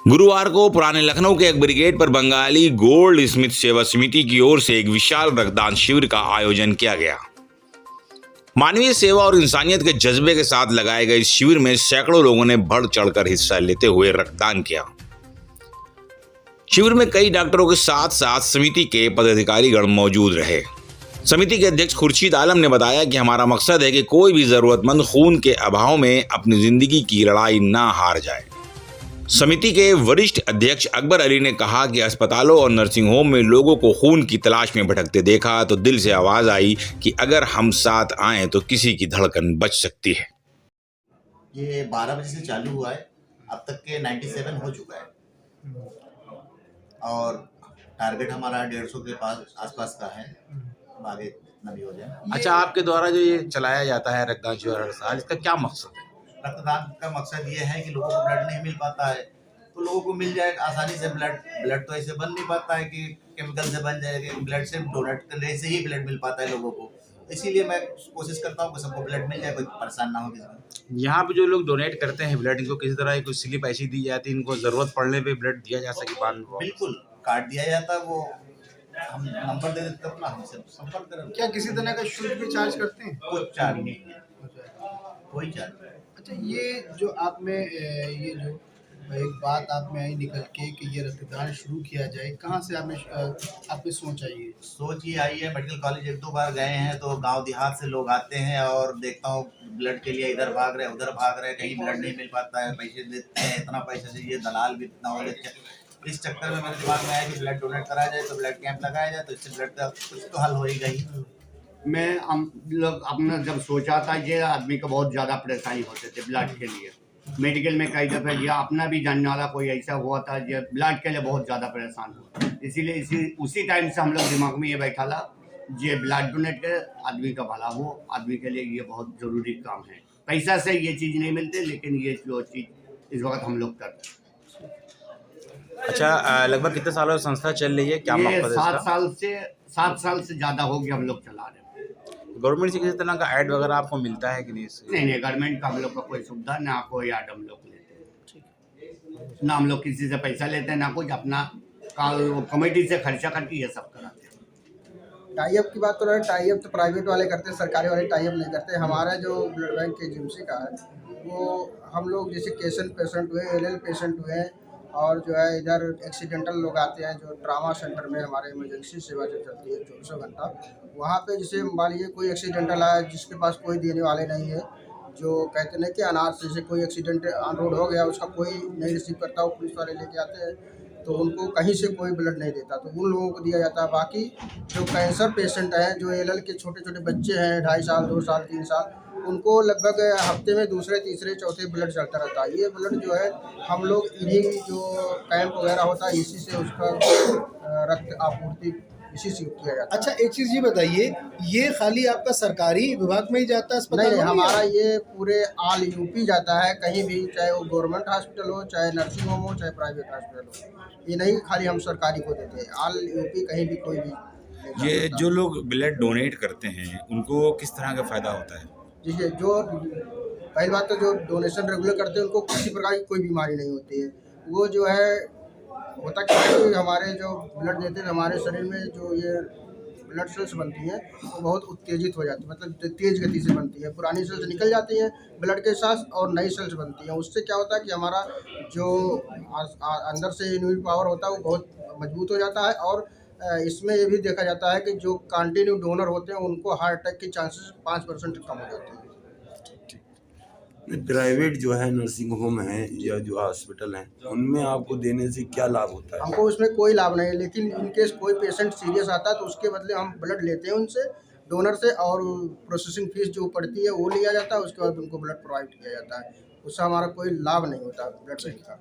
गुरुवार को पुराने लखनऊ के एक ब्रिगेड पर बंगाली गोल्ड स्मिथ सेवा समिति की ओर से एक विशाल रक्तदान शिविर का आयोजन किया गया। मानवीय सेवा और इंसानियत के जज्बे के साथ लगाए गए इस शिविर में सैकड़ों लोगों ने बढ़ चढ़कर हिस्सा लेते हुए रक्तदान किया। शिविर में कई डॉक्टरों के साथ साथ समिति के पदाधिकारीगण मौजूद रहे। समिति के अध्यक्ष खुर्शीद आलम ने बताया कि हमारा मकसद है कि कोई भी जरूरतमंद खून के अभाव में अपनी जिंदगी की लड़ाई ना हार जाए। समिति के वरिष्ठ अध्यक्ष अकबर अली ने कहा कि अस्पतालों और नर्सिंग होम में लोगों को खून की तलाश में भटकते देखा तो दिल से आवाज आई कि अगर हम साथ आएं तो किसी की धड़कन बच सकती है। ये 12 बजे से चालू हुआ है, अब तक के 97 हो चुका है और टारगेट हमारा 150 के आसपास का है। आगे इतना भी हो जाए। अच्छा, आपके द्वारा जो ये चलाया जाता है रक्तदान शिविर हर साल, इसका क्या मकसद है? रक्तदान का मकसद ये है कि लोगों को ब्लड नहीं मिल पाता है तो लोगों को मिल जाए आसानी से ब्लड तो ऐसे बन नहीं पाता है कि केमिकल से बन जाएगा। ब्लड से डोनेट करने से ही ब्लड मिल पाता है लोगों को, इसीलिए मैं कोशिश करता हूँ कि सबको ब्लड मिल जाए, कोई परेशान ना हो किसी को। यहाँ पे जो लोग डोनेट करते हैं ब्लड, इनको किसी तरह की कोई स्लिप ऐसी दी जाती है इनको जरूरत पड़ने पे ब्लड दिया जा सके? बिल्कुल, कार्ड दिया जाता है, वो हम नंबर दे देते अपना, हमसे संपर्क करें। क्या किसी तरह का शुल्क भी चार्ज करते हैं? कोई चार्ज नहीं है, कोई चार्ज नहीं। अच्छा, ये जो आप में ये जो एक बात आप में आई निकल के कि ये रक्तदान शुरू किया जाए, कहाँ से आपने सोच आई है? सोच ये आई है, मेडिकल कॉलेज 1-2 बार गए हैं तो गांव देहात से लोग आते हैं और देखता हूँ ब्लड के लिए इधर भाग रहे उधर भाग रहे, कहीं ब्लड नहीं मिल पाता है, पैसे देते हैं, इतना पैसा चाहिए, दलाल भी इतना हो जाता है। इस चक्कर में मेरे दिमाग में आया कि ब्लड डोनेट कराया जाए, तो ब्लड कैंप लगाया जाए, तो इससे ब्लड का कुछ तो हल हो ही गई। मैं हम लोग अपना जब सोचा था, ये आदमी को बहुत ज़्यादा परेशानी होते थे ब्लड के लिए। मेडिकल में कई दफ़े या अपना भी जानने वाला कोई ऐसा हुआ था जो ब्लड के लिए बहुत ज़्यादा परेशान हुआ, इसीलिए उसी टाइम से हम लोग दिमाग में ये बैठा था ये ब्लड डोनेट के आदमी का भला हो, आदमी के लिए ये बहुत ज़रूरी काम है। पैसा से ये चीज़ नहीं मिलती, लेकिन ये जो चीज़ इस वक्त हम लोग करते हैं। अच्छा, लगभग कितने सालों से संस्था चल रही है? क्या ये मकसद है? 7 साल से ज़्यादा हो गया हम लोग चला रहे हैं। गवर्नमेंट से किसी तरह का ऐड वगैरह आपको मिलता है कि नहीं? नहीं, गवर्नमेंट का हम लोग का कोई सुविधा ना, कोई ऐड हम लोग लेते हैं ना, हम लोग किसी से पैसा लेते हैं ना कुछ, अपना कमेटी से खर्चा करके ये सब कराते हैं। टाई अप की बात तो रहे, टाई अप तो प्राइवेट वाले करते हैं, सरकारी वाले टाई अप नहीं करते। हमारा जो ब्लड बैंक के एजेंसी का है वो हम लोग जैसे केशन पेशेंट हुए, LL पेशेंट हुए और जो है इधर एक्सीडेंटल लोग आते हैं, जो ट्रामा सेंटर में हमारे इमरजेंसी सेवा जो चलती है 24 घंटा, वहाँ पे जैसे मान लीजिए कोई एक्सीडेंटल आया जिसके पास कोई देने वाले नहीं है, जो कहते हैं कि अनाथ जैसे कोई एक्सीडेंट ऑन रोड हो गया, उसका कोई नहीं रिसीव करता, वो पुलिस वाले लेके आते हैं तो उनको कहीं से कोई ब्लड नहीं देता, तो उन लोगों को दिया जाता है। बाकी जो कैंसर पेशेंट हैं, जो LL के छोटे छोटे बच्चे हैं 2.5 साल 2 साल 3 साल, उनको लगभग हफ्ते में दूसरे तीसरे चौथे ब्लड चलता रहता है। ये ब्लड जो है हम लोग इन्हीं जो कैंप वगैरह होता है इसी से उसका रक्त आपूर्ति इसी से किया जाता है। अच्छा, एक चीज़ ये बताइए, ये खाली आपका सरकारी विभाग में ही जाता है अस्पताल? नहीं, हमारा ये पूरे ऑल यूपी जाता है, कहीं भी, चाहे वो गवर्नमेंट हॉस्पिटल हो, चाहे नर्सिंग होम हो, चाहे प्राइवेट हॉस्पिटल हो। ये नहीं खाली हम सरकारी को देते हैं, ऑल यूपी कहीं भी कोई भी। ये जो लोग ब्लड डोनेट करते हैं उनको किस तरह का फायदा होता है? जैसे जो पहली बात तो जो डोनेशन रेगुलर करते हैं उनको किसी प्रकार की कोई बीमारी नहीं होती है। वो जो है होता क्या है कि हमारे जो ब्लड देते हैं हमारे शरीर में जो ये ब्लड सेल्स बनती हैं वो बहुत उत्तेजित हो जाती है, मतलब तेज़ गति से बनती है। पुरानी सेल्स निकल जाती हैं ब्लड के साथ और नई सेल्स बनती हैं। उससे क्या होता है कि हमारा जो अंदर से इम्यून पावर होता है वो बहुत मजबूत हो जाता है। और इसमें ये भी देखा जाता है कि जो कंटिन्यू डोनर होते हैं उनको हार्ट अटैक के चांसेस 5% कम हो जाते हैं। प्राइवेट जो है नर्सिंग होम है या जो हॉस्पिटल हैं उनमें आपको देने से क्या लाभ होता है? हमको उसमें कोई लाभ नहीं है, लेकिन इनकेस कोई पेशेंट सीरियस आता है तो उसके बदले हम ब्लड लेते हैं उनसे, डोनर से, और प्रोसेसिंग फीस जो पड़ती है वो लिया जाता है। उसके बाद उनको ब्लड प्रोवाइड किया जाता है। उससे हमारा कोई लाभ नहीं होता ब्लड बैंक का।